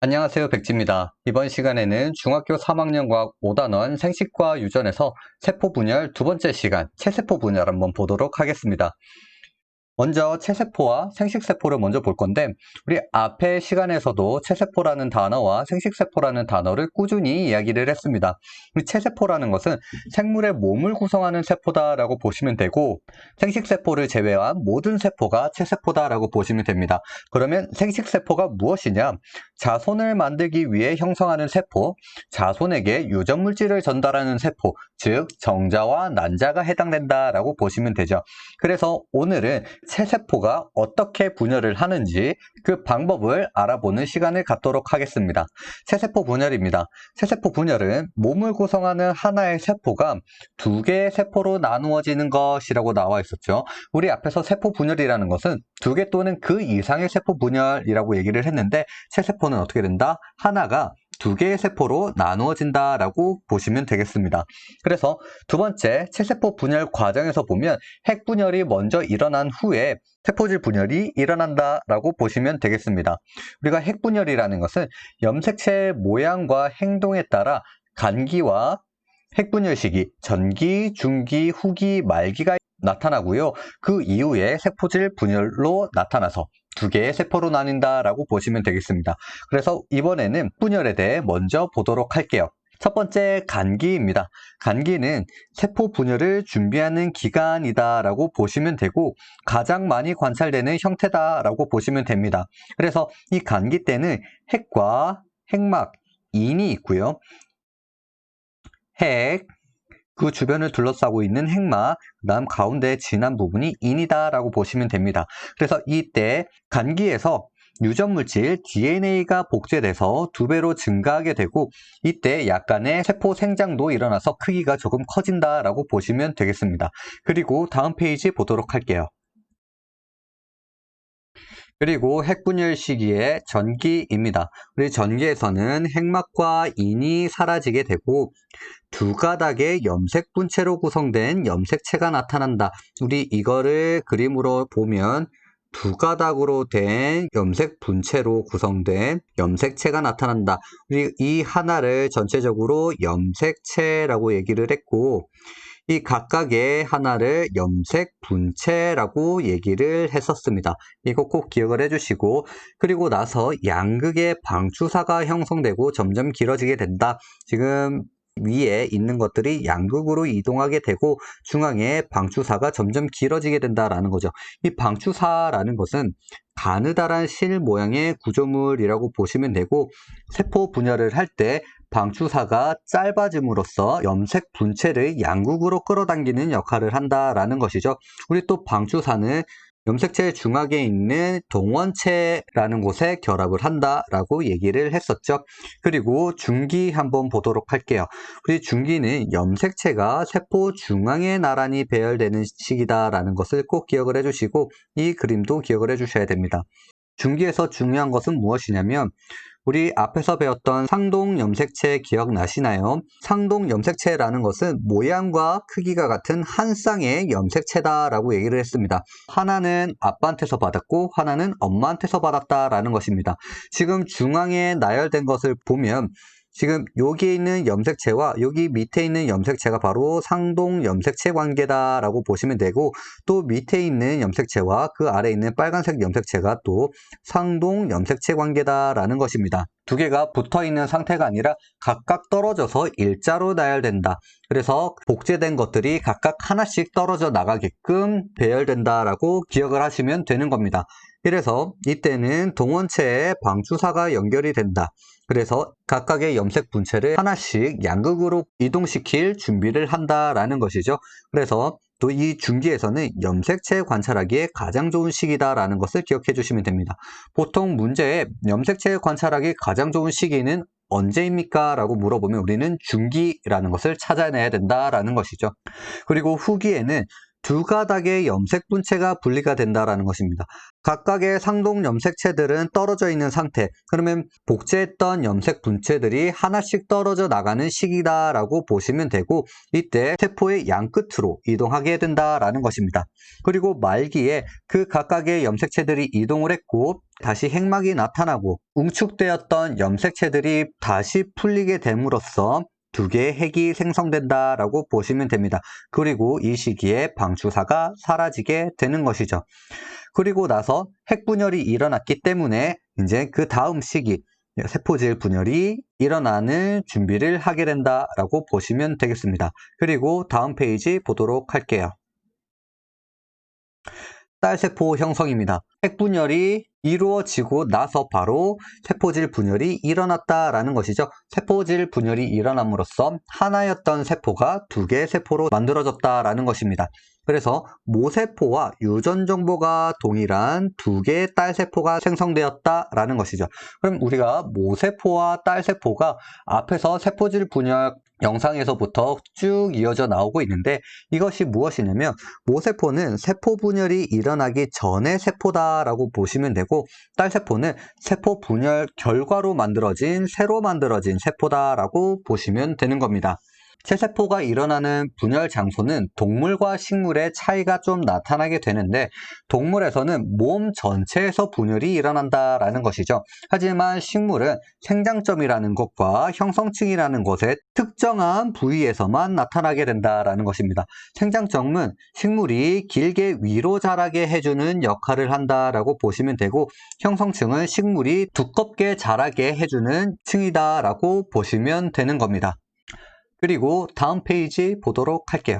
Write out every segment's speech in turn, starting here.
안녕하세요, 백지입니다. 이번 시간에는 중학교 3학년 과학 5단원 생식과 유전에서 세포 분열 두 번째 시간, 체세포 분열 한번 보도록 하겠습니다. 먼저 체세포와 생식세포를 먼저 볼 건데, 우리 앞의 시간에서도 체세포라는 단어와 생식세포라는 단어를 꾸준히 이야기를 했습니다. 우리 체세포라는 것은 생물의 몸을 구성하는 세포다라고 보시면 되고, 생식세포를 제외한 모든 세포가 체세포다라고 보시면 됩니다. 그러면 생식세포가 무엇이냐? 자손을 만들기 위해 형성하는 세포, 자손에게 유전물질을 전달하는 세포, 즉 정자와 난자가 해당된다라고 보시면 되죠. 그래서 오늘은 체세포가 어떻게 분열을 하는지 그 방법을 알아보는 시간을 갖도록 하겠습니다. 체세포 분열입니다. 체세포 분열은 몸을 구성하는 하나의 세포가 두 개의 세포로 나누어지는 것이라고 나와 있었죠. 우리 앞에서 세포 분열이라는 것은 두 개 또는 그 이상의 세포 분열이라고 얘기를 했는데, 체세포는 어떻게 된다? 하나가 두 개의 세포로 나누어진다라고 보시면 되겠습니다. 그래서 두 번째 체세포 분열 과정에서 보면 핵분열이 먼저 일어난 후에 세포질 분열이 일어난다라고 보시면 되겠습니다. 우리가 핵분열이라는 것은 염색체의 모양과 행동에 따라 간기와 핵분열 시기, 전기, 중기, 후기, 말기가 나타나고요. 그 이후에 세포질 분열로 나타나서 두 개의 세포로 나뉜다라고 보시면 되겠습니다. 그래서 이번에는 분열에 대해 먼저 보도록 할게요. 첫 번째, 간기입니다. 간기는 세포 분열을 준비하는 기간이다라고 보시면 되고, 가장 많이 관찰되는 형태다라고 보시면 됩니다. 그래서 이 간기 때는 핵과 핵막, 인이 있고요. 핵, 그 주변을 둘러싸고 있는 핵막, 그 다음 가운데 진한 부분이 인이다라고 보시면 됩니다. 그래서 이때 간기에서 유전물질 DNA가 복제돼서 2배로 증가하게 되고, 이때 약간의 세포 생장도 일어나서 크기가 조금 커진다라고 보시면 되겠습니다. 그리고 다음 페이지 보도록 할게요. 그리고 핵분열 시기의 전기입니다. 우리 전기에서는 핵막과 인이 사라지게 되고 두 가닥의 염색 분체로 구성된 염색체가 나타난다. 우리 이거를 그림으로 보면 두 가닥으로 된 염색 분체로 구성된 염색체가 나타난다. 우리 이 하나를 전체적으로 염색체라고 얘기를 했고, 이 각각의 하나를 염색 분체라고 얘기를 했었습니다. 이거 꼭 기억을 해주시고, 그리고 나서 양극의 방추사가 형성되고 점점 길어지게 된다. 지금 위에 있는 것들이 양극으로 이동하게 되고 중앙에 방추사가 점점 길어지게 된다라는 거죠. 이 방추사라는 것은 가느다란 실 모양의 구조물이라고 보시면 되고, 세포 분열을 할 때 방추사가 짧아짐으로써 염색 분체를 양극으로 끌어당기는 역할을 한다라는 것이죠. 우리 또 방추사는 염색체 중앙에 있는 동원체라는 곳에 결합을 한다라고 얘기를 했었죠. 그리고 중기 한번 보도록 할게요. 우리 중기는 염색체가 세포 중앙에 나란히 배열되는 시기다라는 것을 꼭 기억을 해주시고, 이 그림도 기억을 해주셔야 됩니다. 중기에서 중요한 것은 무엇이냐면, 우리 앞에서 배웠던 상동 염색체 기억나시나요? 상동 염색체라는 것은 모양과 크기가 같은 한 쌍의 염색체다라고 얘기를 했습니다. 하나는 아빠한테서 받았고 하나는 엄마한테서 받았다라는 것입니다. 지금 중앙에 나열된 것을 보면 지금 여기 있는 염색체와 여기 밑에 있는 염색체가 바로 상동 염색체 관계다라고 보시면 되고, 또 밑에 있는 염색체와 그 아래 있는 빨간색 염색체가 또 상동 염색체 관계다라는 것입니다. 두 개가 붙어 있는 상태가 아니라 각각 떨어져서 일자로 나열된다. 그래서 복제된 것들이 각각 하나씩 떨어져 나가게끔 배열된다라고 기억을 하시면 되는 겁니다. 그래서 이때는 동원체에 방추사가 연결이 된다. 그래서 각각의 염색 분체를 하나씩 양극으로 이동시킬 준비를 한다라는 것이죠. 그래서 또 이 중기에서는 염색체 관찰하기에 가장 좋은 시기다라는 것을 기억해 주시면 됩니다. 보통 문제에 염색체 관찰하기 가장 좋은 시기는 언제입니까? 라고 물어보면 우리는 중기라는 것을 찾아내야 된다라는 것이죠. 그리고 후기에는 두 가닥의 염색 분체가 분리가 된다라는 것입니다. 각각의 상동 염색체들은 떨어져 있는 상태, 그러면 복제했던 염색 분체들이 하나씩 떨어져 나가는 시기다라고 보시면 되고, 이때 세포의 양끝으로 이동하게 된다라는 것입니다. 그리고 말기에 그 각각의 염색체들이 이동을 했고 다시 핵막이 나타나고 응축되었던 염색체들이 다시 풀리게 됨으로써 두 개의 핵이 생성된다라고 보시면 됩니다. 그리고 이 시기에 방추사가 사라지게 되는 것이죠. 그리고 나서 핵분열이 일어났기 때문에 이제 그 다음 시기 세포질 분열이 일어나는 준비를 하게 된다라고 보시면 되겠습니다. 그리고 다음 페이지 보도록 할게요. 딸세포 형성입니다. 핵분열이 이루어지고 나서 바로 세포질 분열이 일어났다라는 것이죠. 세포질 분열이 일어남으로써 하나였던 세포가 두 개의 세포로 만들어졌다라는 것입니다. 그래서 모세포와 유전 정보가 동일한 두 개의 딸세포가 생성되었다라는 것이죠. 그럼 우리가 모세포와 딸세포가 앞에서 세포질 분열 영상에서부터 쭉 이어져 나오고 있는데 이것이 무엇이냐면 모세포는 세포 분열이 일어나기 전의 세포다라고 보시면 되고 딸세포는 세포 분열 결과로 만들어진 새로 만들어진 세포다라고 보시면 되는 겁니다. 체세포가 일어나는 분열 장소는 동물과 식물의 차이가 좀 나타나게 되는데 동물에서는 몸 전체에서 분열이 일어난다라는 것이죠. 하지만 식물은 생장점이라는 것과 형성층이라는 곳의 특정한 부위에서만 나타나게 된다라는 것입니다. 생장점은 식물이 길게 위로 자라게 해주는 역할을 한다라고 보시면 되고 형성층은 식물이 두껍게 자라게 해주는 층이다라고 보시면 되는 겁니다. 그리고 다음 페이지 보도록 할게요.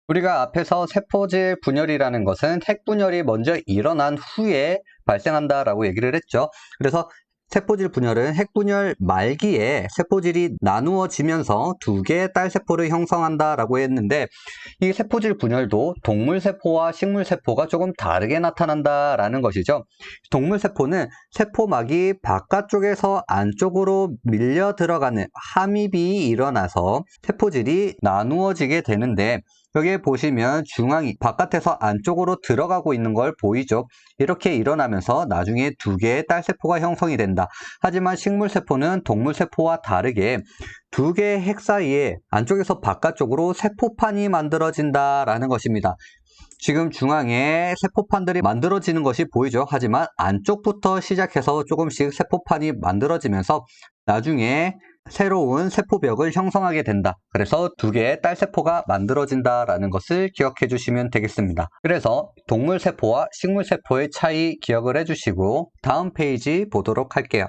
우리가 앞에서 세포질 분열이라는 것은 핵분열이 먼저 일어난 후에 발생한다라고 얘기를 했죠. 그래서 세포질 분열은 핵분열 말기에 세포질이 나누어지면서 두 개의 딸세포를 형성한다라고 했는데 이 세포질 분열도 동물세포와 식물세포가 조금 다르게 나타난다라는 것이죠. 동물세포는 세포막이 바깥쪽에서 안쪽으로 밀려 들어가는 함입이 일어나서 세포질이 나누어지게 되는데 여기에 보시면 중앙이 바깥에서 안쪽으로 들어가고 있는 걸 보이죠? 이렇게 일어나면서 나중에 두 개의 딸세포가 형성이 된다. 하지만 식물세포는 동물세포와 다르게 두 개의 핵 사이에 안쪽에서 바깥쪽으로 세포판이 만들어진다라는 것입니다. 지금 중앙에 세포판들이 만들어지는 것이 보이죠? 하지만 안쪽부터 시작해서 조금씩 세포판이 만들어지면서 나중에 새로운 세포벽을 형성하게 된다. 그래서 두 개의 딸세포가 만들어진다라는 것을 기억해 주시면 되겠습니다. 그래서 동물세포와 식물세포의 차이 기억을 해주시고 다음 페이지 보도록 할게요.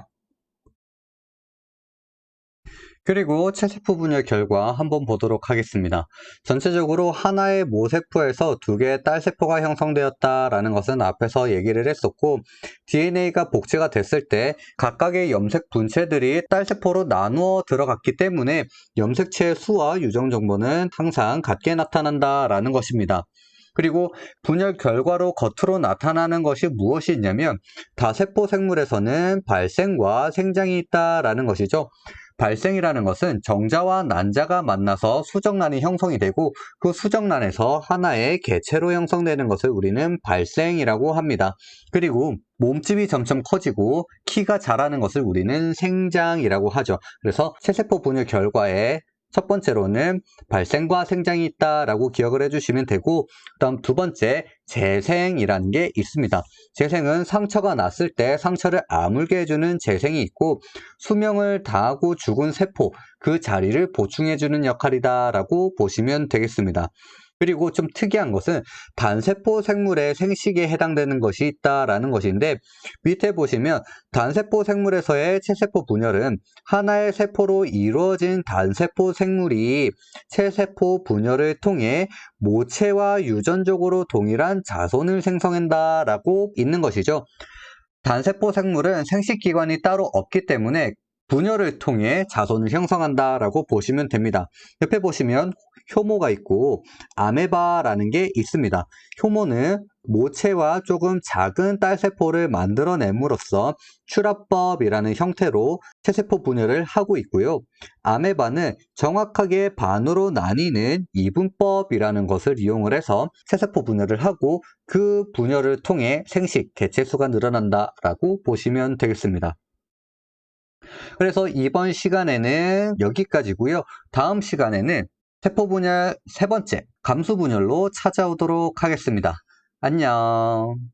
그리고 체세포 분열 결과 한번 보도록 하겠습니다. 전체적으로 하나의 모세포에서 두 개의 딸세포가 형성되었다라는 것은 앞에서 얘기를 했었고 DNA가 복제가 됐을 때 각각의 염색 분체들이 딸세포로 나누어 들어갔기 때문에 염색체의 수와 유전 정보는 항상 같게 나타난다라는 것입니다. 그리고 분열 결과로 겉으로 나타나는 것이 무엇이 있냐면 다세포 생물에서는 발생과 생장이 있다라는 것이죠. 발생이라는 것은 정자와 난자가 만나서 수정란이 형성이 되고 그 수정란에서 하나의 개체로 형성되는 것을 우리는 발생이라고 합니다. 그리고 몸집이 점점 커지고 키가 자라는 것을 우리는 생장이라고 하죠. 그래서 체세포 분열 결과에 첫 번째로는 발생과 생장이 있다라고 기억을 해주시면 되고 그다음 두 번째 재생이라는 게 있습니다. 재생은 상처가 났을 때 상처를 아물게 해주는 재생이 있고 수명을 다하고 죽은 세포 그 자리를 보충해주는 역할이다라고 보시면 되겠습니다. 그리고 좀 특이한 것은 단세포 생물의 생식에 해당되는 것이 있다라는 것인데 밑에 보시면 단세포 생물에서의 체세포 분열은 하나의 세포로 이루어진 단세포 생물이 체세포 분열을 통해 모체와 유전적으로 동일한 자손을 생성한다라고 있는 것이죠. 단세포 생물은 생식기관이 따로 없기 때문에 분열을 통해 자손을 형성한다라고 보시면 됩니다. 옆에 보시면 효모가 있고 아메바라는 게 있습니다. 효모는 모체와 조금 작은 딸세포를 만들어냄으로써 출합법이라는 형태로 체세포 분열을 하고 있고요. 아메바는 정확하게 반으로 나뉘는 이분법이라는 것을 이용을 해서 체세포 분열을 하고 그 분열을 통해 생식, 개체수가 늘어난다라고 보시면 되겠습니다. 그래서 이번 시간에는 여기까지고요. 다음 시간에는 세포분열 세 번째, 감수분열로 찾아오도록 하겠습니다. 안녕.